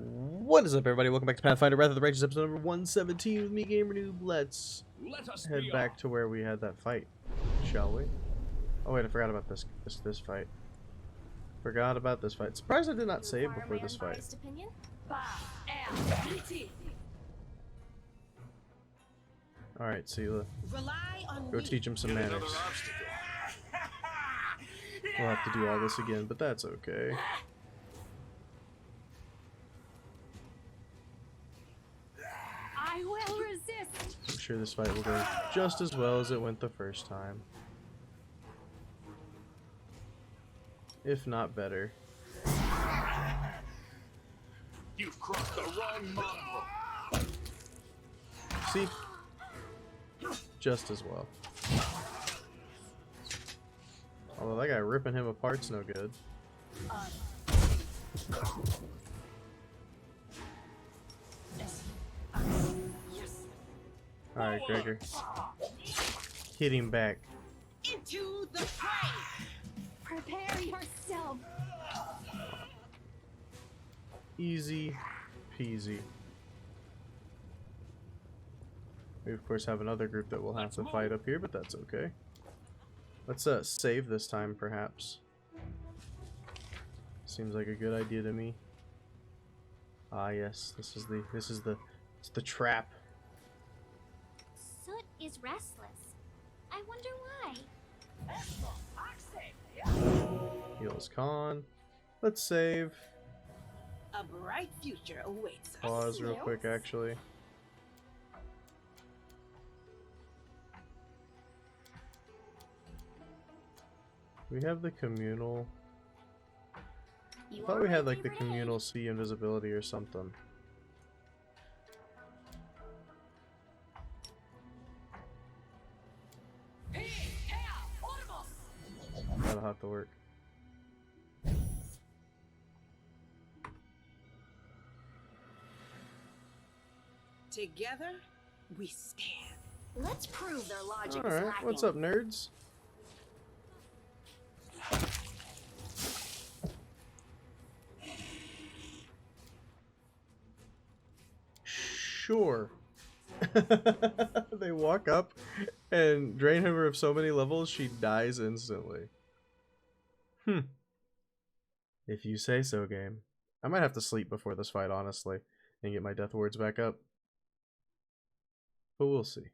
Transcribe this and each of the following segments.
What is up, everybody? Welcome back to Pathfinder Wrath of the Righteous, episode number 117 with me, GamerKnoob. Let's head back to where we had that fight, shall we? Oh wait, I forgot about this fight. Forgot about this fight. Surprised I did not save before this fight. Alright, Seela. Go teach him some manners. We'll have to do all this again, but that's okay. I will resist. I'm sure this fight will go just as well as it went the first time. If not better. You've crossed the wrong mongrel. See? Just as well. Although that guy ripping him apart's no good. Alright, Gregor. Hit him back. Into the fray. Prepare yourself. Easy peasy. We of course have another group that we'll have to fight up here, but that's okay. Let's save this time, perhaps. Seems like a good idea to me. Ah yes, this is the trap. Soot is restless. I wonder why. Heals Khan. Let's save. A bright future awaits us. Pause real quick, actually. We have the communal. I thought we had like the communal sea invisibility or something. That'll have to work. Together, we stand. Let's prove their logic is Alright, lacking. what's up, nerds? Sure. They walk up and drain her of so many levels she dies instantly. If you say so, game. I might have to sleep before this fight, honestly, and get my death wards back up. But we'll see.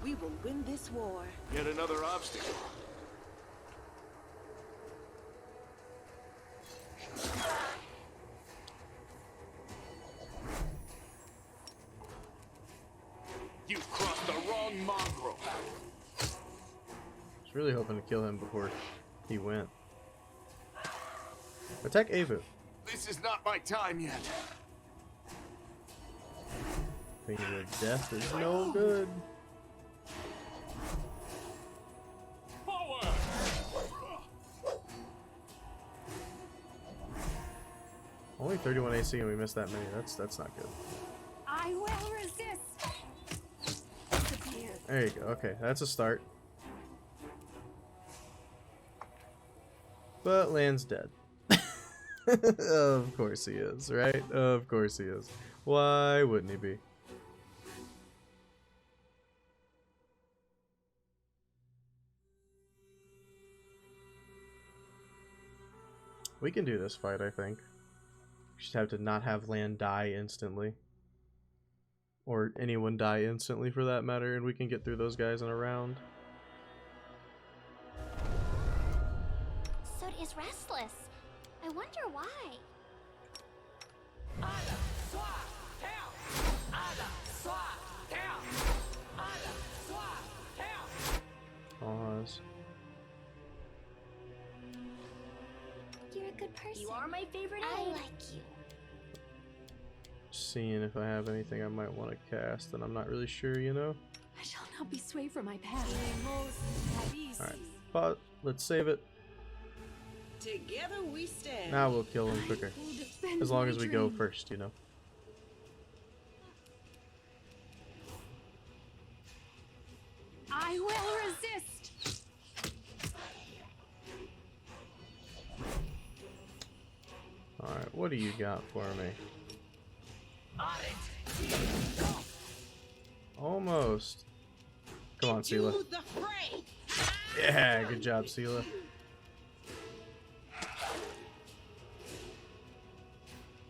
We will win this war. Yet another obstacle. You've crossed the wrong mongrel. I was really hoping to kill him before he went. Attack Avu. This is not my time yet. Thinking of death is no good. Only 31 AC and we missed that many. That's not good. I will resist. Disappear. There you go. Okay, that's a start. But Land's dead. Of course he is, right? Of course he is. Why wouldn't he be? We can do this fight, I think. We just have to not have Land die instantly. Or anyone die instantly for that matter, and we can get through those guys in a round. Soot is restless. I wonder why. Pause. You're a good person. You are my favorite. I enemy. like you. Seeing if I have anything I might want to cast, and I'm not really sure, you know? I shall not be swayed from my path. Alright, pause. Let's save it. Together we stand. Now we'll kill him quicker. As long as we go first, you know. I will resist. Alright, what do you got for me? Almost. Come on, Sela. To the fray. Yeah, good job, Sela.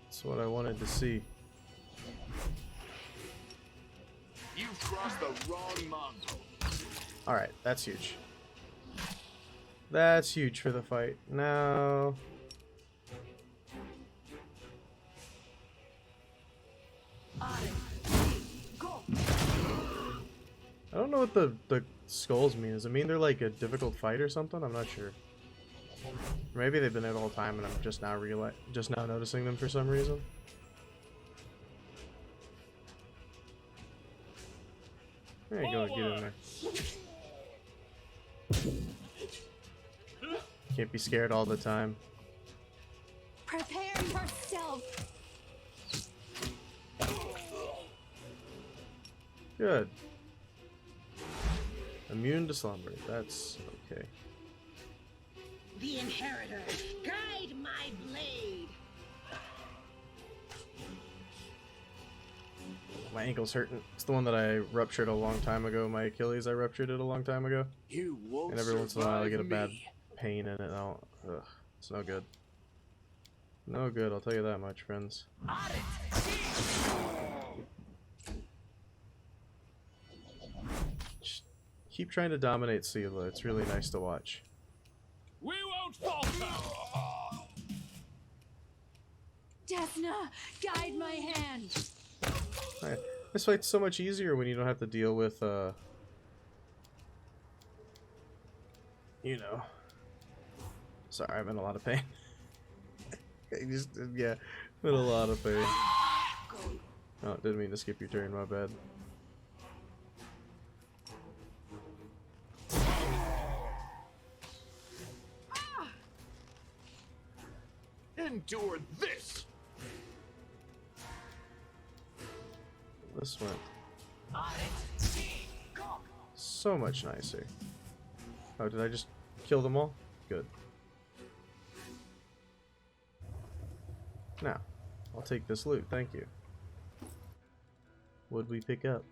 That's what I wanted to see. You've crossed the wrong mongrel. Alright, that's huge. That's huge for the fight. Now... I don't know what the skulls mean. Does it mean they're like a difficult fight or something? I'm not sure. Maybe they've been there the whole time and I'm just now noticing them for some reason. There you go, get in there. Can't be scared all the time. Prepare yourself. Good. Immune to slumber. That's okay. The inheritor, guide my blade. My ankle's hurting. It's the one that I ruptured a long time ago. My Achilles, I ruptured it a long time ago. You won't And every once in a while I get a bad me. pain in it. Ugh, it's no good. No good, I'll tell you that much, friends. Just keep trying to dominate Sela. It's really nice to watch. We won't falter. Desna, guide my hand. Alright, this fight's so much easier when you don't have to deal with, you know. Sorry, I'm in a lot of pain. Yeah, I'm in a lot of pain. Oh, didn't mean to skip your turn, my bad. Endure this. This went so much nicer. Oh, did I just kill them all? Good. Now, I'll take this loot, thank you. What'd we pick up?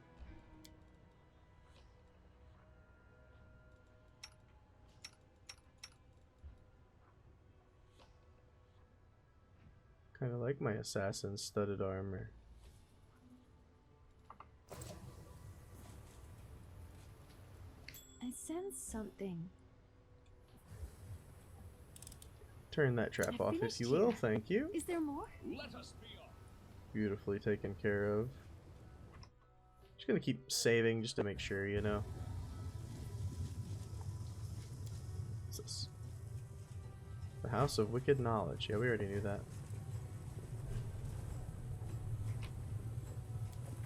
Kinda like my assassin studded armor. I sense something. Turn that trap off if you will, thank you. Is there more? Let us be off. Beautifully taken care of. Just gonna keep saving just to make sure, you know. What's this? The House of Wicked Knowledge. Yeah, we already knew that.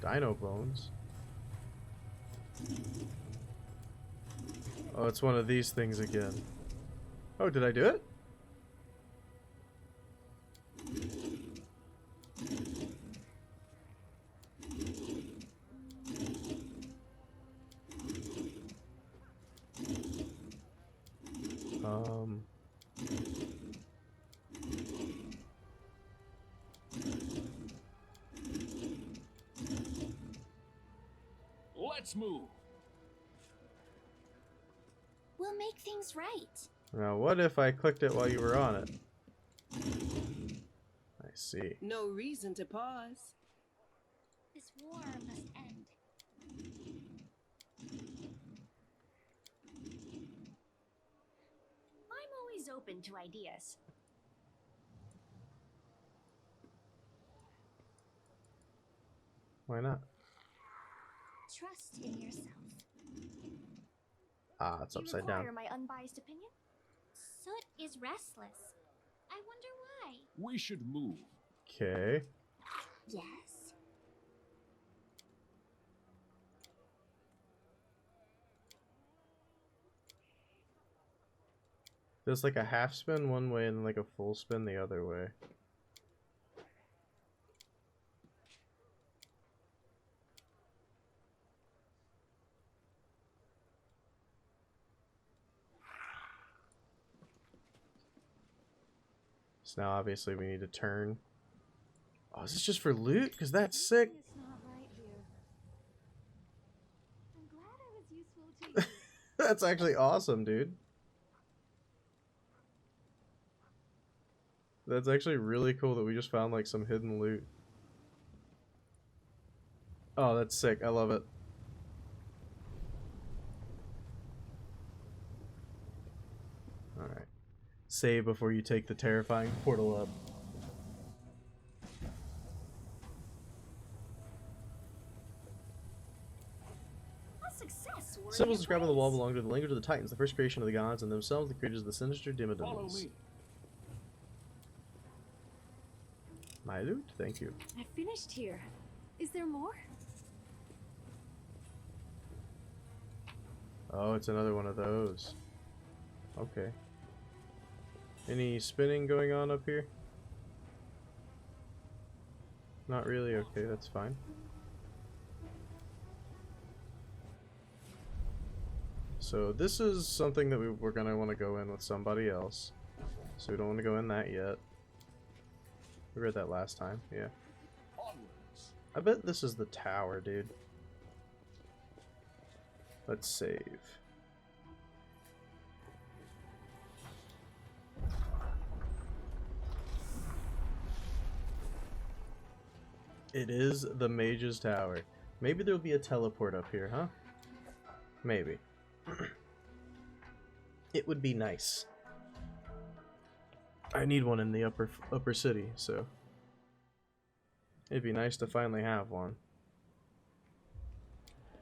Dino bones. Oh, it's one of these things again. Oh, did I do it? Let's move. We'll make things right. Now, what if I clicked it while you were on it? I see. No reason to pause. This war must end. I'm always open to ideas. Why not? Trust in yourself. Ah, it's upside down. My unbiased opinion? Soot is restless. I wonder why. We should move. Okay. Yes. There's like a half spin one way and then like a full spin the other way. So now obviously we need to turn. Oh, is this just for loot? Because that's sick. It's not right here. I'm glad I was useful to you. That's actually awesome, dude. That's actually really cool that we just found like some hidden loot. Oh, that's sick. I love it. Alright. Save before you take the terrifying portal up. A success. Symbols inscribed on the wall belong to the language of the Titans, the first creation of the gods, and themselves the creators of the sinister Follow Dimidoms. me. My loot? Thank you. I finished here. Is there more? Oh, it's another one of those. Okay. Any spinning going on up here? Not really? Okay, that's fine. So this is something that we're gonna want to go in with somebody else. So we don't want to go in that yet. We read that last time, yeah. Onwards. I bet this is the tower, dude. Let's save. It is the Mage's Tower. Maybe there'll be a teleport up here, huh? Maybe. It would be nice. I need one in the upper city, so it'd be nice to finally have one.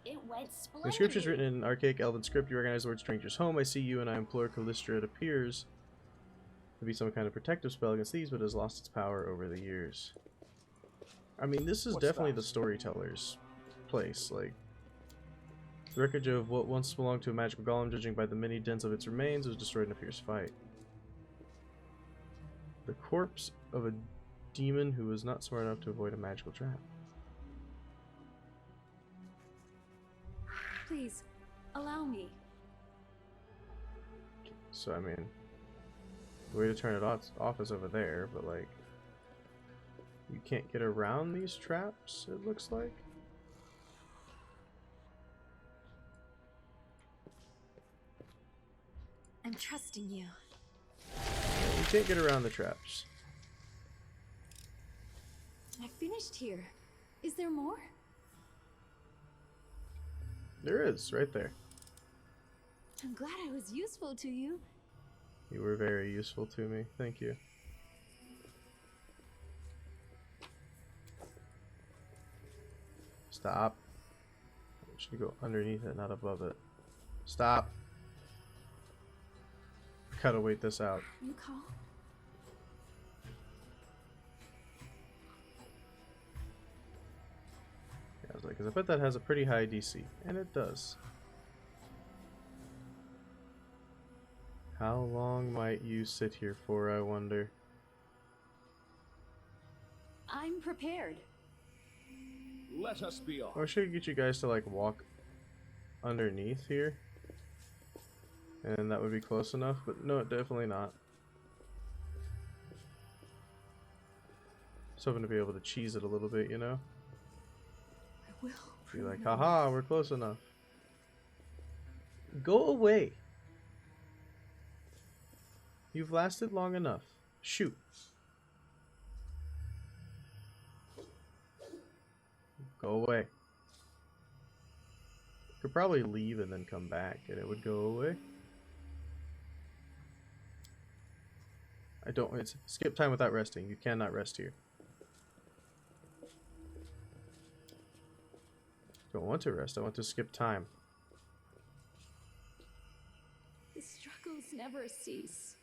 It went The splendidly. inscription is written in an archaic elven script. You recognize the word stranger's home. I see you and I implore Callistra. It appears to be some kind of protective spell against these, but has lost its power over the years. I mean, this is What's definitely that? the storyteller's place. Like, the wreckage of what once belonged to a magical golem, judging by the many dents of its remains, was destroyed in a fierce fight. The corpse of a demon who was not smart enough to avoid a magical trap. Please, allow me. So, I mean, the way to turn it off is over there, but, like, you can't get around these traps, it looks like. I'm trusting you. Yeah, you can't get around the traps. I finished here. Is there more? There is, right there. I'm glad I was useful to you. You were very useful to me. Thank you. Stop. I should go underneath it, not above it. Stop. Gotta wait this out. You call? Yeah, I was like, 'cause I bet that has a pretty high DC, and it does. How long might you sit here for, I wonder? I'm prepared. Let us be off. Or should I get you guys to like walk underneath here? And that would be close enough, but no, definitely not. Just hoping to be able to cheese it a little bit, you know? I will. Be like, haha, we're close enough. Go away. You've lasted long enough. Shoot. Go away. Could probably leave and then come back and it would go away. I don't, it's skip time without resting. You cannot rest here. Don't want to rest, I want to skip time. The struggles never cease.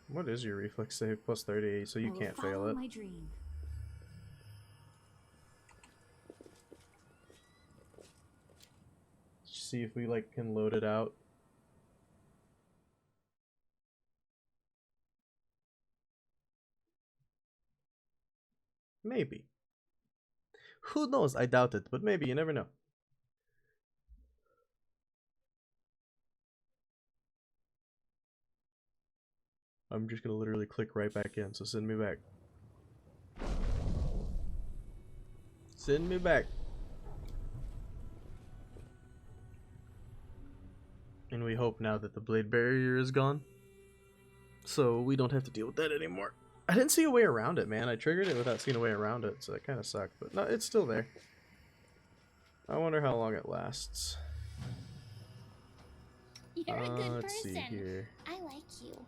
What is your reflex save? Plus 38, so you I will can't fail follow it. my dream. see if we like can load it out. Maybe. Who knows? I doubt it, but maybe, you never know. I'm just gonna literally click right back in, so send me back. Send me back. And we hope now that the blade barrier is gone, so we don't have to deal with that anymore. I didn't see a way around it, man. I triggered it without seeing a way around it, so that kind of sucked. But no, it's still there. I wonder how long it lasts. You're a good let's person. see here. I like you.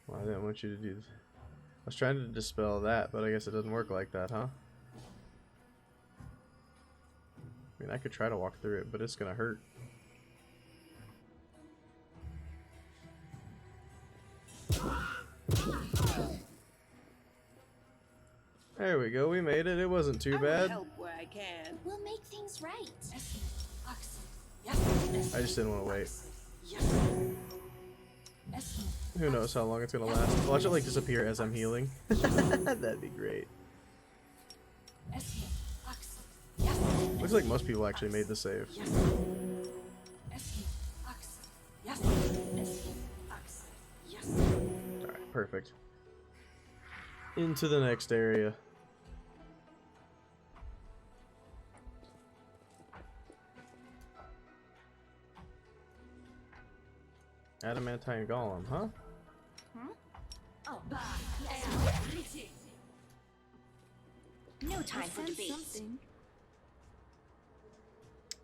Well, I didn't want you to do this. I was trying to dispel that, but I guess it doesn't work like that, huh? I mean, I could try to walk through it, but it's gonna hurt. There we go, we made it. It wasn't too bad. Help where I can. We'll make things right. I just didn't want to wait. Who knows how long it's gonna last. Watch it like disappear as I'm healing. That'd be great. Looks like most people actually made the save. Alright, perfect. Into the next area. Adamantine Golem, huh? Oh, No time for debate.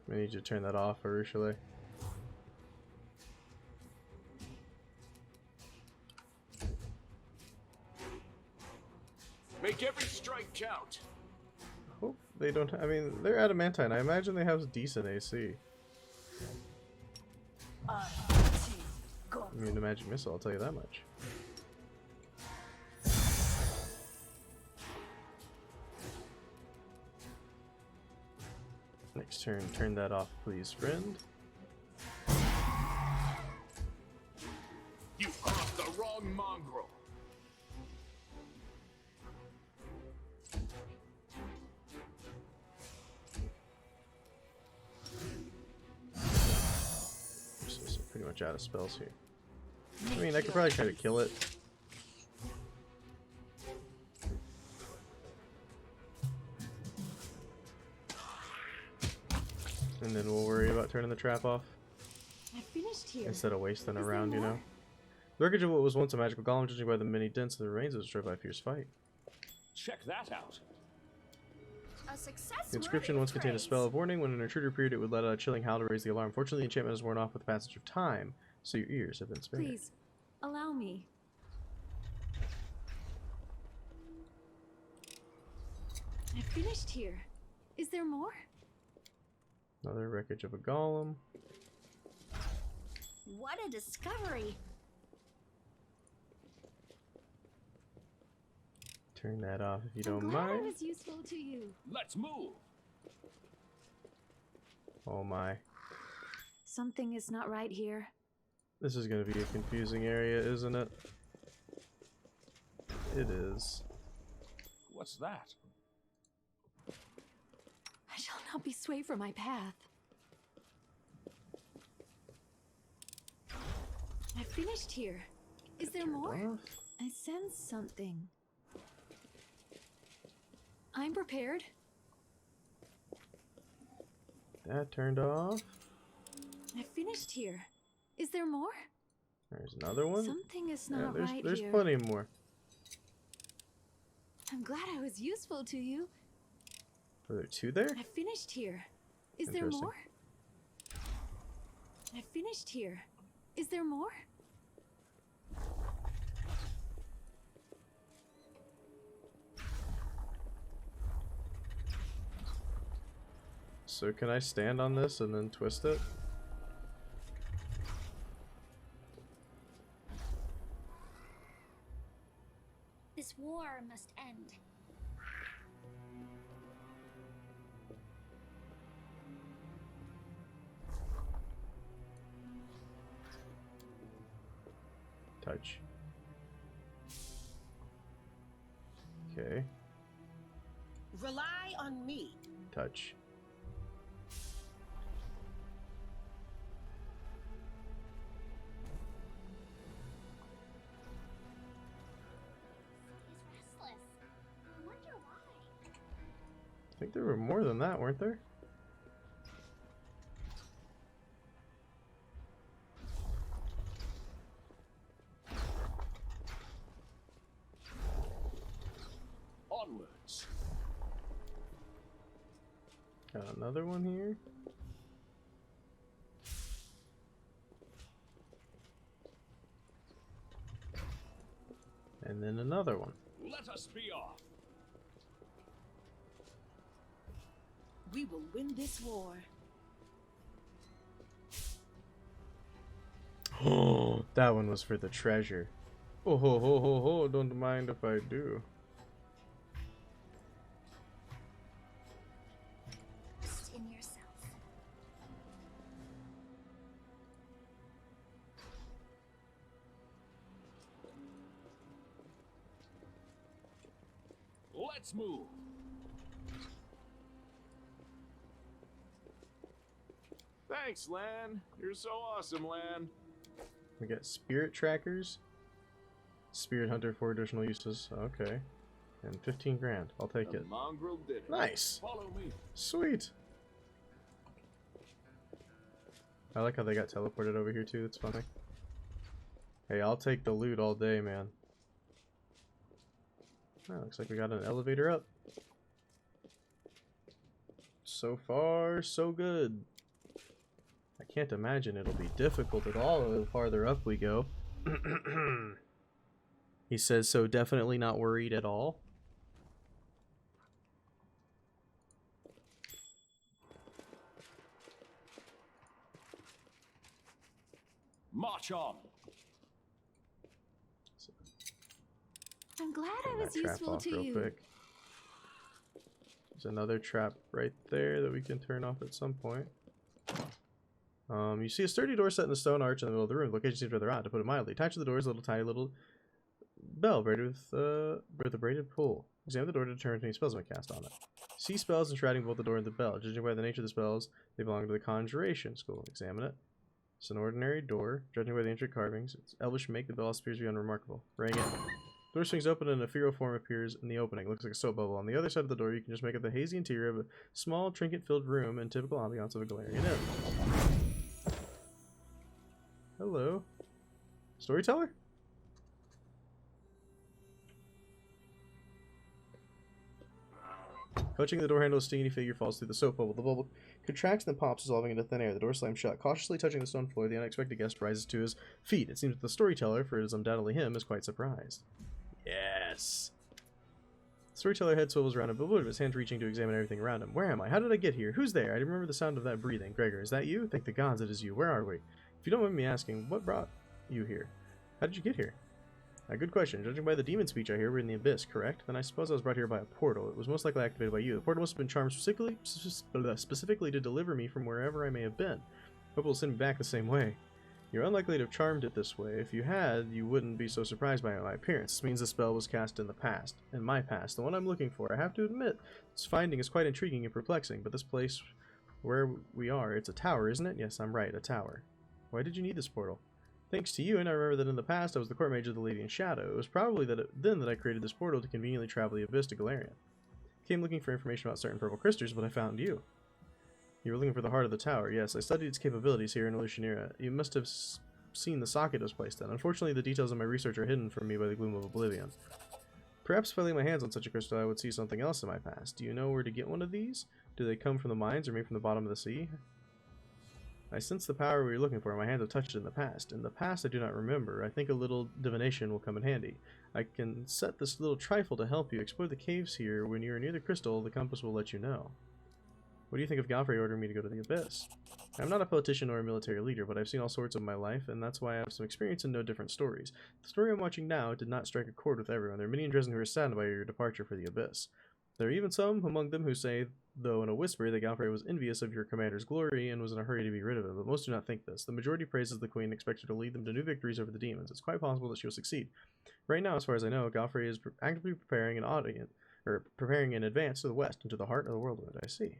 We need you to turn that off, Ursula. Make every strike count. Hope they don't. I mean, they're adamantine. I imagine they have decent AC. I mean, the magic missile. I'll tell you that much. Next turn, turn that off, please, friend. You've crossed the wrong mongrel. So pretty much out of spells here. I mean, I could probably try to kill it. And then we'll worry about turning the trap off. I finished here. Instead of wasting a round, you know. The wreckage of what was once a magical golem, judging by the many dents of the remains, was destroyed by a fierce fight. Check that out. A success. The inscription once contained a spell of warning. When an intruder appeared, it would let out a chilling howl to raise the alarm. Fortunately, the enchantment has worn off with the passage of time, so your ears have been spared. Please, allow me. I finished here. Is there more? Another wreckage of a golem. What a discovery. Turn that off if you I'm don't glad I mind. was useful to you. Let's move. Oh my. Something is not right here. This is going to be a confusing area, isn't it? It is. What's that? I shall not be swayed from my path. I finished here. Is there more? Off. I sense something. I'm prepared. That turned off. I finished here. Is there more? There's another one. Something is Yeah, not right there's here. plenty more. I'm glad I was useful to you. Were there two there? I finished here. Is there Interesting. more? I finished here. Is there more? So can I stand on this and then twist it? Touch. Okay. Rely on me. Touch. He's restless. I wonder why. I think there were more than that, weren't there? Onwards. Got another one here. And then another one. Let us be off. We will win this war. Oh, that one was for the treasure. Oh ho ho ho ho, don't mind if I do. Trust in yourself. Let's move. Thanks, Lan. You're so awesome, Lan. We got spirit trackers. Spirit hunter for additional uses. Okay. And 15 grand. I'll take The it. mongrel did it. Nice. Follow me. Sweet. I like how they got teleported over here too. That's funny. Hey, I'll take the loot all day, man. Oh, looks like we got an elevator up. So far, so good. I can't imagine it'll be difficult at all the farther up we go. He says so, definitely not worried at all. March on. I'm glad Turn I was that trap useful off to real you. quick. There's another trap right there that we can turn off at some point. You see a sturdy door set in a stone arch in the middle of the room. The location seems rather odd, to put it mildly. Attached to the door is a tiny little bell braided with a braided pull. Examine the door to determine if any spells may cast on it. See spells enshrouding both the door and the bell. Judging by the nature of the spells, they belong to the Conjuration School. Examine it. It's an ordinary door. Judging by the ancient carvings, it's elvish make. The bell appears to be unremarkable. Ring it. The door swings open and an ethereal form appears in the opening. It looks like a soap bubble. On the other side of the door, you can just make out the hazy interior of a small, trinket-filled room and typical ambiance of a Galarian inn. Hello. Storyteller? Touching the door handle, a stinging figure falls through the soap bubble. The bubble contracts and then pops, dissolving into thin air. The door slams shut. Cautiously touching the stone floor, the unexpected guest rises to his feet. It seems that the storyteller, for it is undoubtedly him, is quite surprised. Yes! The storyteller head swivels around and bewildered, his hands reaching to examine everything around him. Where am I? How did I get here? Who's there? I remember the sound of that breathing. Gregor, is that you? Thank the gods it is you. Where are we? If you don't mind me asking, what brought you here? How did you get here? A good question. Judging by the demon speech I hear, we're in the Abyss, correct? Then I suppose I was brought here by a portal. It was most likely activated by you. The portal must have been charmed specifically to deliver me from wherever I may have been. Hope it will send me back the same way. You're unlikely to have charmed it this way. If you had, you wouldn't be so surprised by my appearance. This means the spell was cast in the past. In my past. The one I'm looking for. I have to admit, this finding is quite intriguing and perplexing, but this place where we are, it's a tower, isn't it? Yes, I'm right, a tower. Why did you need this portal? Thanks to you, and I remember that in the past I was the court mage of the Lady in Shadow. It was probably then that I created this portal to conveniently travel the Abyss to Galarian. Came looking for information about certain purple crystals, but I found you. You were looking for the heart of the tower. Yes, I studied its capabilities here in Illusionera. You must have seen the socket it was placed in. Unfortunately, the details of my research are hidden from me by the gloom of oblivion. Perhaps if I lay my hands on such a crystal, I would see something else in my past. Do you know where to get one of these? Do they come from the mines or maybe from the bottom of the sea? I sense the power we were looking for. My hands have touched it in the past. In the past, I do not remember. I think a little divination will come in handy. I can set this little trifle to help you explore the caves here. When you are near the crystal, the compass will let you know. What do you think of Godfrey ordering me to go to the Abyss? I'm not a politician or a military leader, but I've seen all sorts of my life, and that's why I have some experience and know different stories. The story I'm watching now did not strike a chord with everyone. There are many in Dresden who are saddened by your departure for the Abyss. There are even some among them who say, though in a whisper, that Galfrey was envious of your commander's glory and was in a hurry to be rid of him, but most do not think this. The majority praises the queen and expects her to lead them to new victories over the demons. It's quite possible that she will succeed. Right now, as far as I know, Galfrey is actively preparing preparing in advance to the west, into the heart of the Worldwound. I see.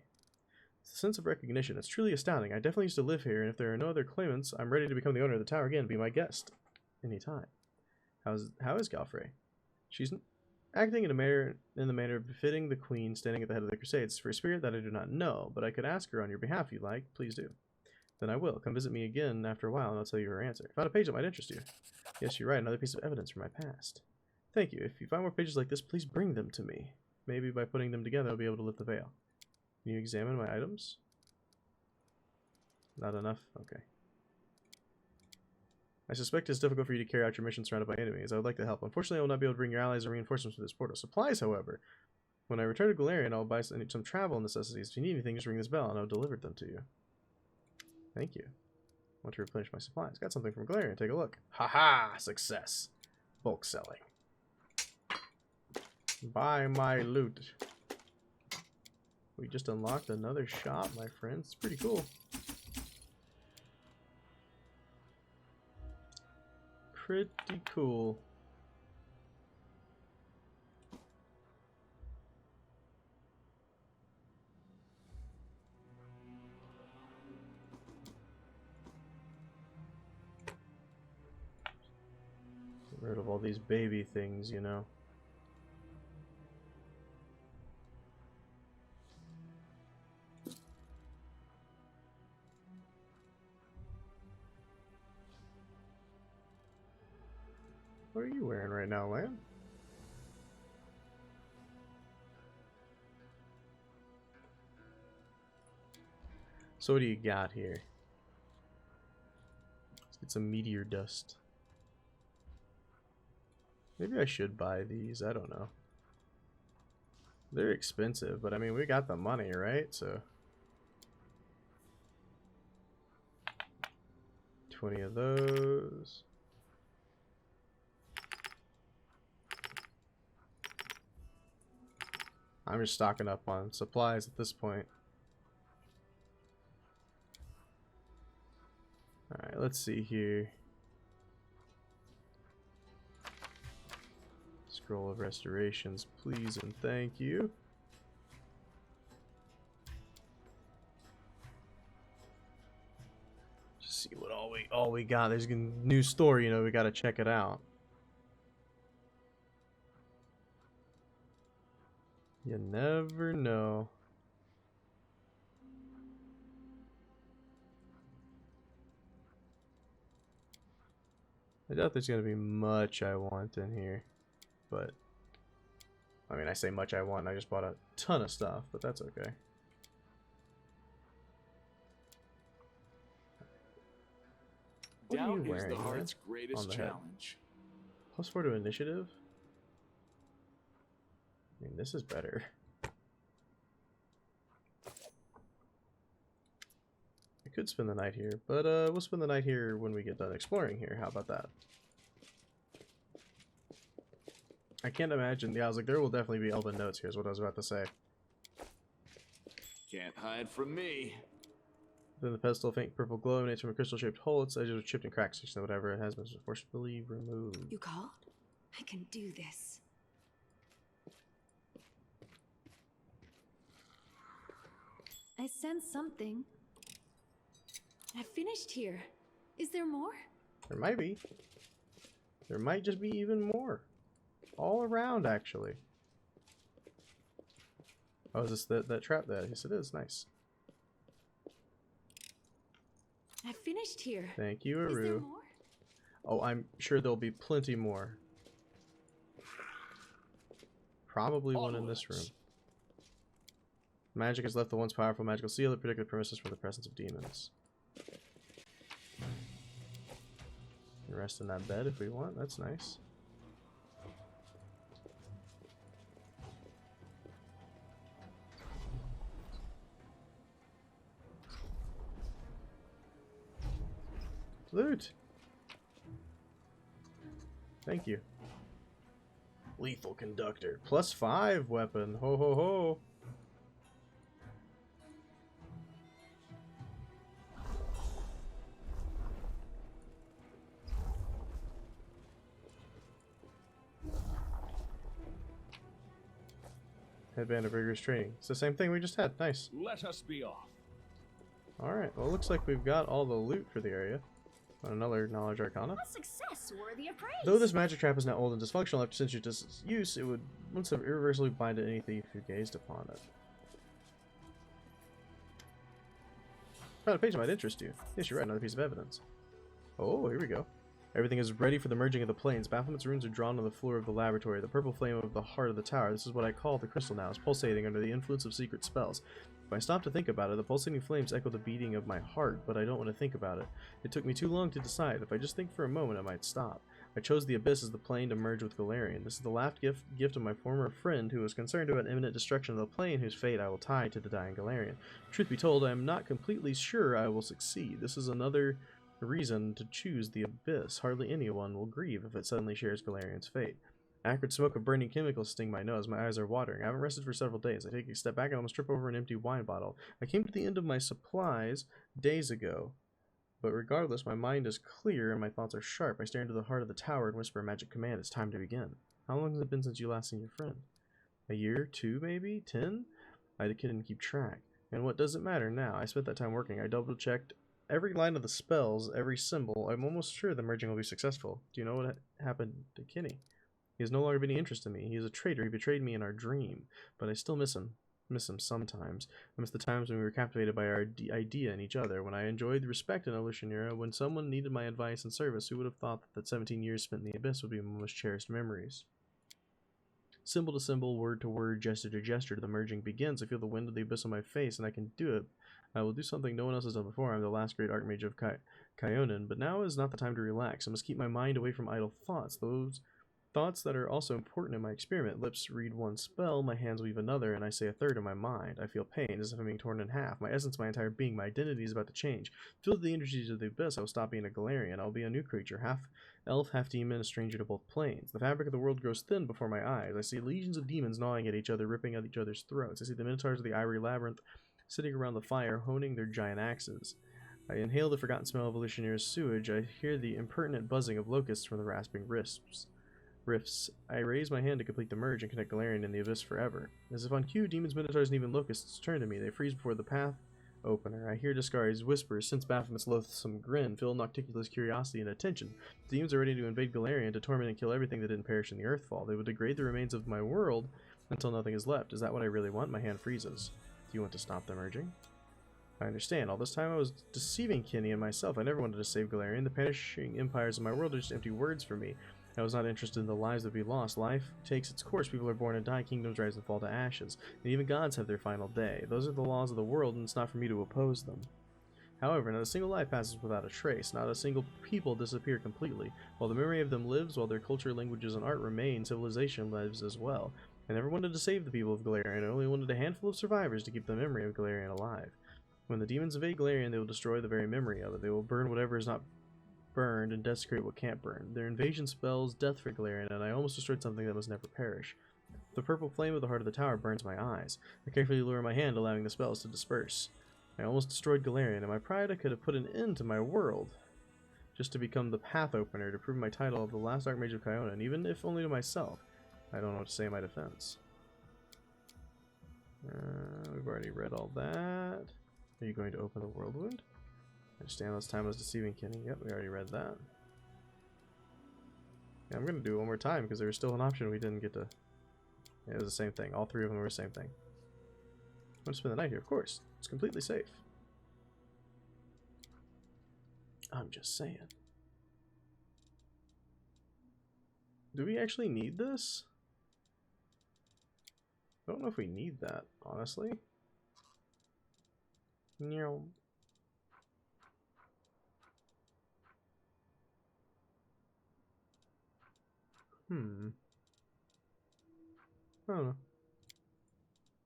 It's a sense of recognition. It's truly astounding. I definitely used to live here, and if there are no other claimants, I'm ready to become the owner of the tower again and be my guest. Anytime. How is Galfrey? She's acting in the manner befitting the queen standing at the head of the crusades. For a spirit that I do not know, but I could ask her on your behalf if you'd like. Please do. Then I will. Come visit me again after a while, and I'll tell you her answer. Found a page that might interest you. Yes, you're right. Another piece of evidence from my past. Thank you. If you find more pages like this, please bring them to me. Maybe by putting them together, I'll be able to lift the veil. Can you examine my items? Not enough? Okay. I suspect it's difficult for you to carry out your mission surrounded by enemies. I would like to help. Unfortunately, I will not be able to bring your allies or reinforcements to this portal. Supplies, however. When I return to Galarian, I'll buy some travel necessities. If you need anything, just ring this bell and I'll deliver them to you. Thank you. I want to replenish my supplies. Got something from Galarian. Take a look. Haha! Success. Bulk selling. Buy my loot. We just unlocked another shop, my friends. It's pretty cool. Pretty cool. Get rid of all these baby things, you know. What are you wearing right now, Lamb? So what do you got here? Let's get some meteor dust. Maybe I should buy these. I don't know. They're expensive, but I mean, we got the money, right? So 20 of those. I'm just stocking up on supplies at this point. Alright, let's see here. Scroll of restorations, please and thank you. Just see what all we got. There's a new store, you know, we gotta check it out. You never know. I doubt there's gonna be much I want in here, but I mean, I say much I want, and I just bought a ton of stuff, but that's okay. What are you Doubt is wearing, the heart's man? greatest On the head. challenge. +4 to initiative? I mean, this is better. I could spend the night here, but we'll spend the night here when we get done exploring here. How about that? I can't imagine. Yeah, I was like, there will definitely be elven notes here, is what I was about to say. Can't hide from me. Then the pedestal, faint purple glow emanates from a crystal-shaped hole. Its edges are chipped and cracked, so whatever it has been forcibly removed. You called? I can do this. I sense something. I finished here. Is there more? There might be. There might just be even more. All around, actually. Oh, is this that trap there? Yes, it is. Nice. I finished here. Thank you, Is there Aru. more? Oh, I'm sure there'll be plenty more. Probably one in this room. Magic has left the once powerful magical seal that protected the premises from the presence of demons. We can rest in that bed if we want. That's nice. Loot! Thank you. Lethal Conductor. +5 weapon. Ho ho ho. Headband of rigorous training. It's the same thing we just had. Nice. Let us be off. Alright, well it looks like we've got all the loot for the area. Another knowledge arcana. A success worthy of praise. Though this magic trap is now old and dysfunctional after centuries of disuse, it would once have irreversibly blinded any thief who gazed upon it. Found a page that might interest you. Yes, you're right, another piece of evidence. Oh, here we go. Everything is ready for the merging of the planes. Bafflement's runes are drawn on the floor of the laboratory. The purple flame of the heart of the tower, this is what I call the crystal now, is pulsating under the influence of secret spells. If I stop to think about it, the pulsating flames echo the beating of my heart, but I don't want to think about it. It took me too long to decide. If I just think for a moment, I might stop. I chose the Abyss as the plane to merge with Galarian. This is the last gift of my former friend who was concerned about imminent destruction of the plane whose fate I will tie to the dying Galarian. Truth be told, I am not completely sure I will succeed. This is another reason to choose the Abyss. Hardly anyone will grieve if it suddenly shares Galarian's fate. Acrid smoke of burning chemicals sting my nose. My eyes are watering. I haven't rested for several days. I take a step back and almost trip over an empty wine bottle. I came to the end of my supplies days ago. But regardless, my mind is clear and my thoughts are sharp. I stare into the heart of the tower and whisper a magic command. It's time to begin. How long has it been since you last seen your friend? A year? 2 maybe? 10? I couldn't keep track. And what does it matter now? I spent that time working. I double-checked every line of the spells, every symbol. I'm almost sure the merging will be successful. Do you know what happened to Kenny? He has no longer any interest in me. He is a traitor. He betrayed me in our dream. But I still miss him. Miss him sometimes. I miss the times when we were captivated by our idea in each other, when I enjoyed the respect in Evolution era, when someone needed my advice and service. Who would have thought that 17 years spent in the Abyss would be my most cherished memories? Symbol to symbol, word to word, gesture to gesture, the merging begins. I feel the wind of the Abyss on my face, and I can do it. I will do something no one else has done before. I'm the last great Archmage of Kyonin, but now is not the time to relax. I must keep my mind away from idle thoughts, those thoughts that are also important in my experiment. Lips read one spell, my hands weave another, and I say a third in my mind. I feel pain, as if I'm being torn in half. My essence, my entire being, my identity is about to change. Filled with the energies of the Abyss, I will stop being a Galarian. I will be a new creature, half elf, half demon, a stranger to both planes. The fabric of the world grows thin before my eyes. I see legions of demons gnawing at each other, ripping at each other's throats. I see the minotaurs of the ivory labyrinth sitting around the fire, honing their giant axes. I inhale the forgotten smell of Evolutionary's sewage. I hear the impertinent buzzing of locusts from the rasping rifts. I raise my hand to complete the merge and connect Galarian and the Abyss forever. As if on cue, demons, minotaurs, and even locusts turn to me. They freeze before the path opener. I hear Discari's whispers, sense Baphomet's loathsome grin, feel Nocticula's curiosity and attention. The demons are ready to invade Galarian, to torment and kill everything that didn't perish in the Earthfall. They will degrade the remains of my world until nothing is left. Is that what I really want? My hand freezes. Do you want to stop the merging? I understand. All this time I was deceiving Kenny and myself. I never wanted to save Galarian. The perishing empires of my world are just empty words for me. I was not interested in the lives that we lost. Life takes its course. People are born and die. Kingdoms rise and fall to ashes. And even gods have their final day. Those are the laws of the world, and it's not for me to oppose them. However, not a single life passes without a trace. Not a single people disappear completely. While the memory of them lives, while their culture, languages, and art remain, civilization lives as well. I never wanted to save the people of Galarian. I only wanted a handful of survivors to keep the memory of Galarian alive. When the demons invade Galarian, they will destroy the very memory of it. They will burn whatever is not burned and desecrate what can't burn. Their invasion spells death for Galarian, and I almost destroyed something that must never perish. The purple flame of the heart of the tower burns my eyes. I carefully lower my hand, allowing the spells to disperse. I almost destroyed Galarian, and my pride I could have put an end to my world, just to become the path opener, to prove my title of the last Archmage of Kyonin, even if only to myself. I don't know what to say in my defense. We've already read all that. Are you going to open the Worldwound? I understand last time I was deceiving Kenny. Yep, we already read that. Yeah, I'm going to do it one more time because there was still an option we didn't get to. Yeah, it was the same thing. All three of them were the same thing. I'm going to spend the night here, of course. It's completely safe. I'm just saying. Do we actually need this? I don't know if we need that, honestly. No. I don't know.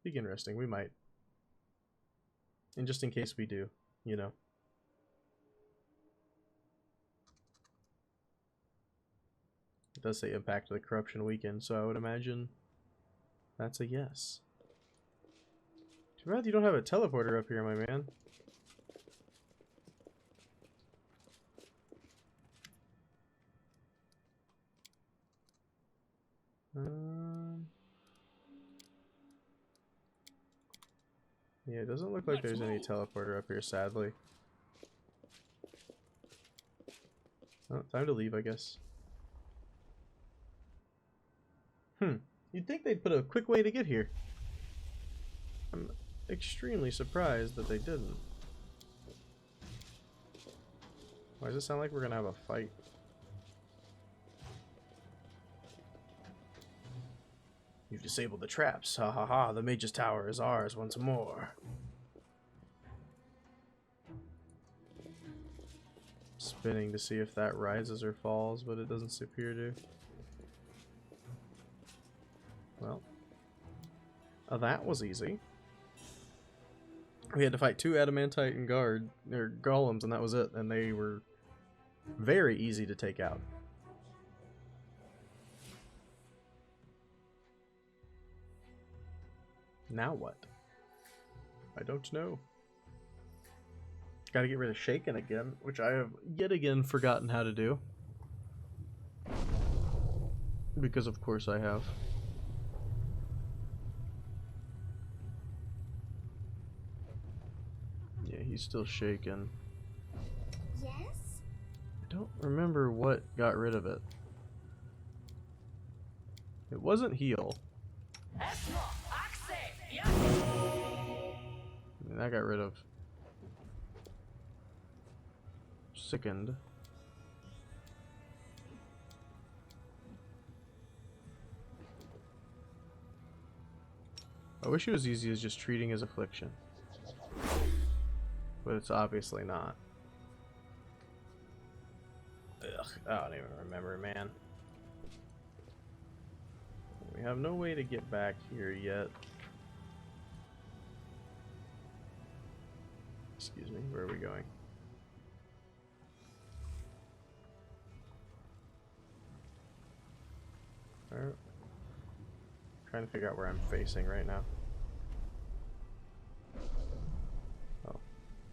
Be interesting. We might. And just in case we do, you know. it does say impact of the corruption weakened, so I would imagine that's a yes. Too bad you don't have a teleporter up here, my man. Yeah, it doesn't look like there's any teleporter up here, sadly. Oh, time to leave, I guess. You'd think they'd put a quick way to get here. I'm extremely surprised that they didn't. Why does it sound like we're gonna have a fight? You've disabled the traps. Ha ha ha, the Mage's Tower is ours once more. Spinning to see if that rises or falls, but it doesn't appear to. Well, that was easy. We had to fight 2 adamantite and golems, and that was it. And they were very easy to take out. Now what? I don't know. Gotta get rid of Shaken again, which I have yet again forgotten how to do. Because of course I have. Yeah, he's still shaken. Yes? I don't remember what got rid of it. It wasn't heal. I mean, that got rid of sickened. I wish it was easy as just treating his affliction. But it's obviously not. Ugh, I don't even remember, man. We have no way to get back here yet. Excuse me, where are we going? Alright. Trying to figure out where I'm facing right now. Oh,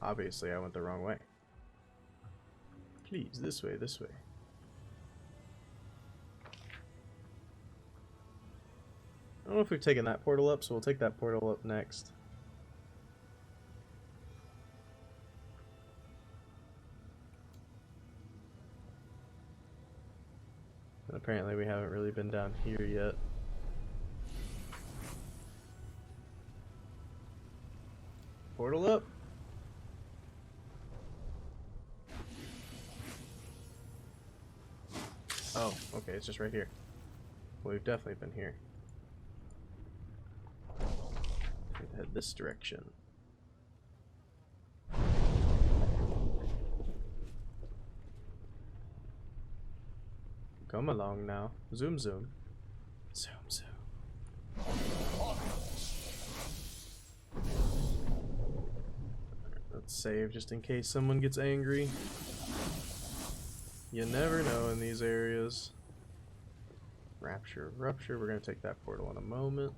obviously I went the wrong way. Please, this way, this way. I don't know if we've taken that portal up, so we'll take that portal up next. And apparently we haven't really been down here yet. Portal up. Oh, okay, it's just right here. Well, we've definitely been here. We'd head this direction. Come along now. Zoom, zoom. Zoom, zoom. Let's save just in case someone gets angry. You never know in these areas. Rapture, rupture. We're going to take that portal in a moment.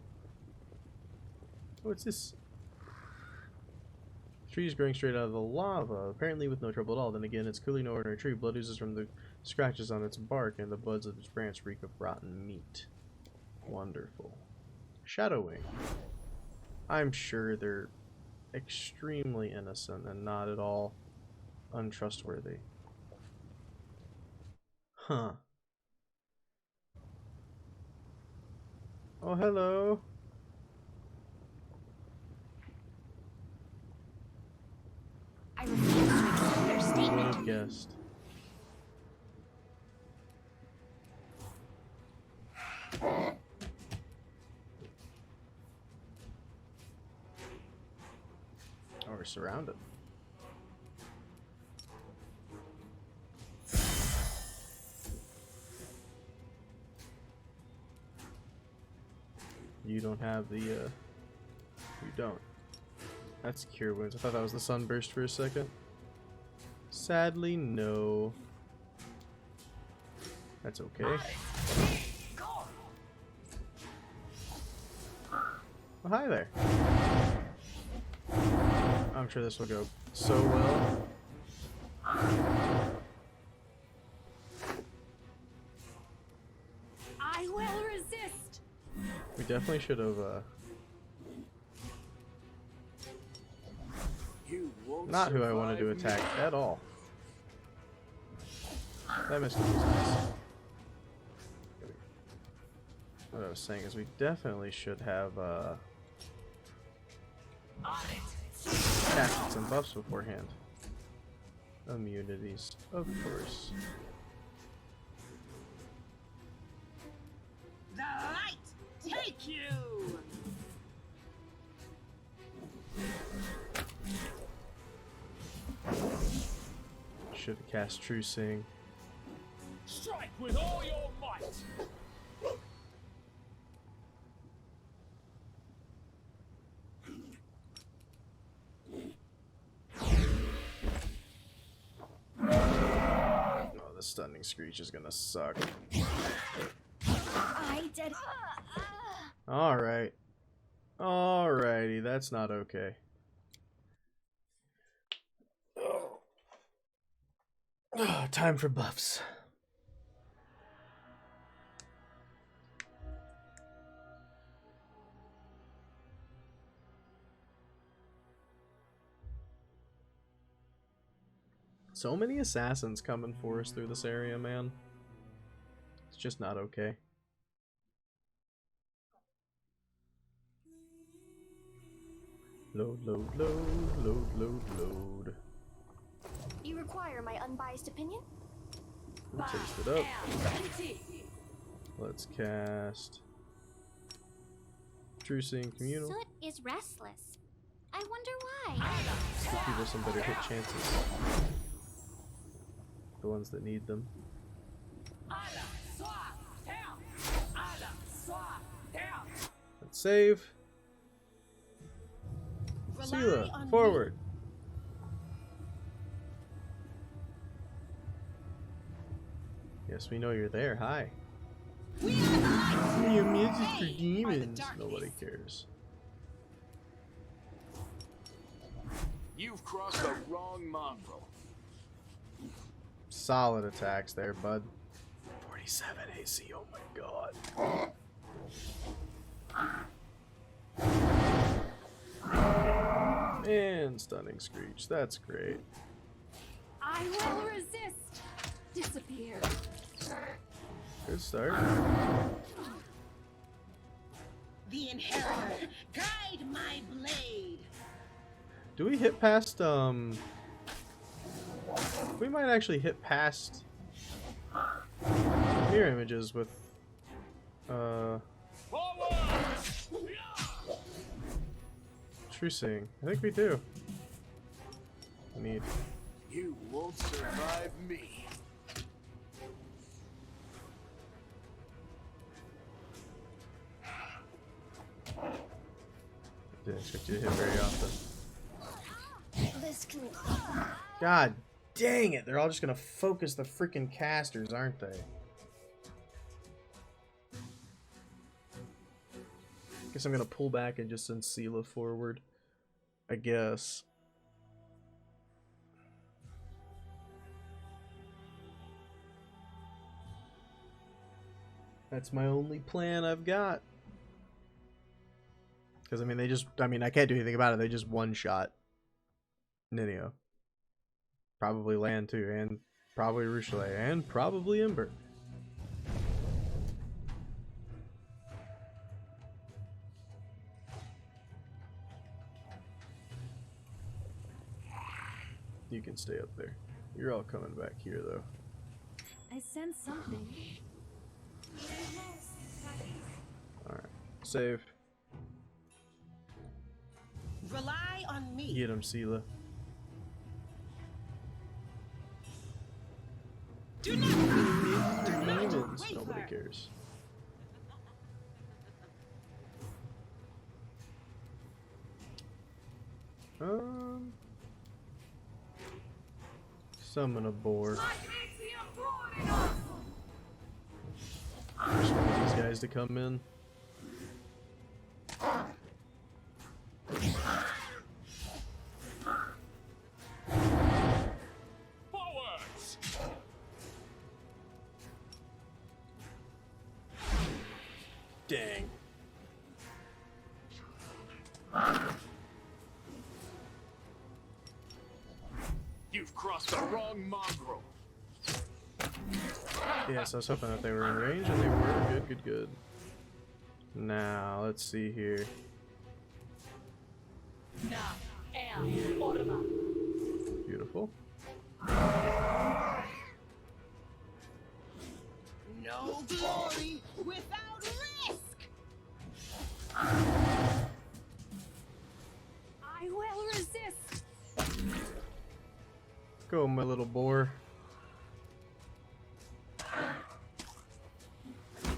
What's this? Trees growing straight out of the lava, apparently with no trouble at all. Then again, it's clearly no ordinary tree. Blood oozes from the scratches on its bark, and the buds of its branch reek of rotten meat. Wonderful. Shadowing. I'm sure they're extremely innocent and not at all untrustworthy. Huh. Oh, hello. I refuse to accept their Who would statement. have guessed? Oh, we're surrounded. You don't have the, you don't. That's cure wounds. I thought that was the sunburst for a second. Sadly, no. That's okay. Oh, hi there. I'm sure this will go so well. I will resist. We definitely should have not who I wanted to attack at all. That missed was nice. What I was saying is we definitely should have casted some buffs beforehand. Immunities, of course. The light take you. Should have cast True Seeing. Strike with all your might. Oh, the stunning screech is gonna suck. I did. Alright. Alrighty, that's not okay. Oh, time for buffs. So many assassins coming for us through this area, man. It's just not okay. Load, load, load, load, load, load. You require my unbiased opinion? We'll taste it up. Let's cast True Seeing Communal. Soot is restless. I wonder why. Give people some better hit chances. The ones that need them. Let's save. Seela, forward. Yes, we know you're there. Hi. Your music for demons. Nobody cares. You've crossed the wrong mongrel. Solid attacks there, bud. 47 AC. Oh my god. And stunning screech. That's great. I will resist. Disappear. Good start. The inheritor, guide my blade. Do we hit past we might actually hit past mirror images with True Seeing. I think we do. Need. You won't survive me. Didn't expect you to hit very often. This can... God dang it! They're all just gonna focus the freaking casters, aren't they? Guess I'm gonna pull back and just send Seela forward. I guess. That's my only plan I've got. Because, I mean, I can't do anything about it. They just one-shot Ninio. Probably Land, too. And probably Rochelet. And probably Embark. You can stay up there. You're all coming back here, though. I sense something. Alright. Save. Rely on me. Get him, Seela. Do not Demons. wait Nobody for- cares. Summon a boar. Just for these guys to come in. Forwards! Dang. You've crossed the wrong mongrel. Yes, I was hoping that they were in range, and they were. Good, good, good. Now, let's see here. Beautiful. No glory without risk. I will resist. Go, my little boar.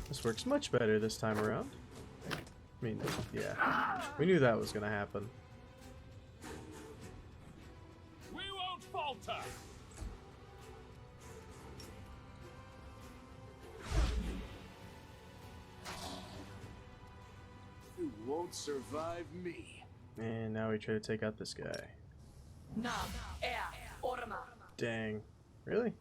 This works much better this time around. I mean, yeah. We knew that was gonna happen. We won't falter. You won't survive me. And now we try to take out this guy. Dang. Really?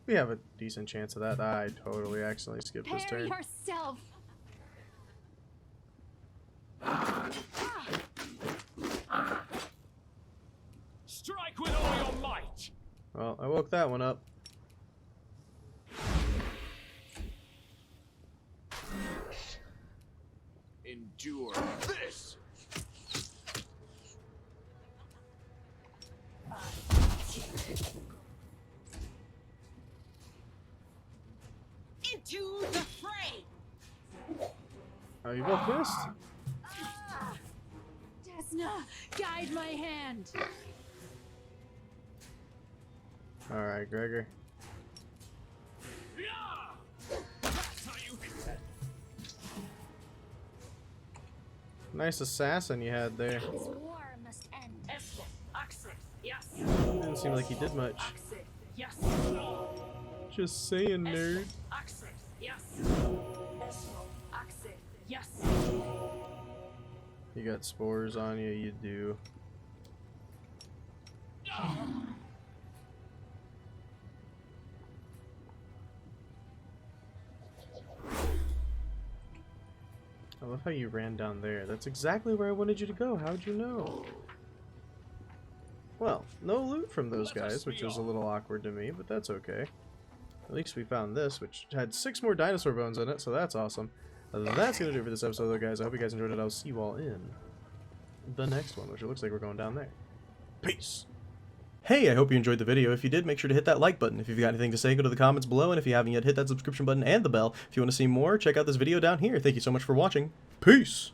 We have a decent chance of that. I totally accidentally skipped this Prepare turn. yourself. Strike with all your might. Well, I woke that one up. Endure this. Into the fray. Oh, you both missed? Desna, guide my hand. Alright, Gregor. Yeah! That's how you hit that. Nice assassin you had there. This war must end. Didn't seem like he did much. Just saying, nerd. You got spores on you, you do. I love how you ran down there. That's exactly where I wanted you to go. How'd you know? Well, no loot from those guys, which was a little awkward to me, but that's okay. At least we found this, which had 6 more dinosaur bones in it, so that's awesome. That's going to do it for this episode, though, guys. I hope you guys enjoyed it. I'll see you all in the next one, which it looks like we're going down there. Peace! Hey, I hope you enjoyed the video. If you did, make sure to hit that like button. If you've got anything to say, go to the comments below, and if you haven't yet, hit that subscription button and the bell. If you want to see more, check out this video down here. Thank you so much for watching. Peace!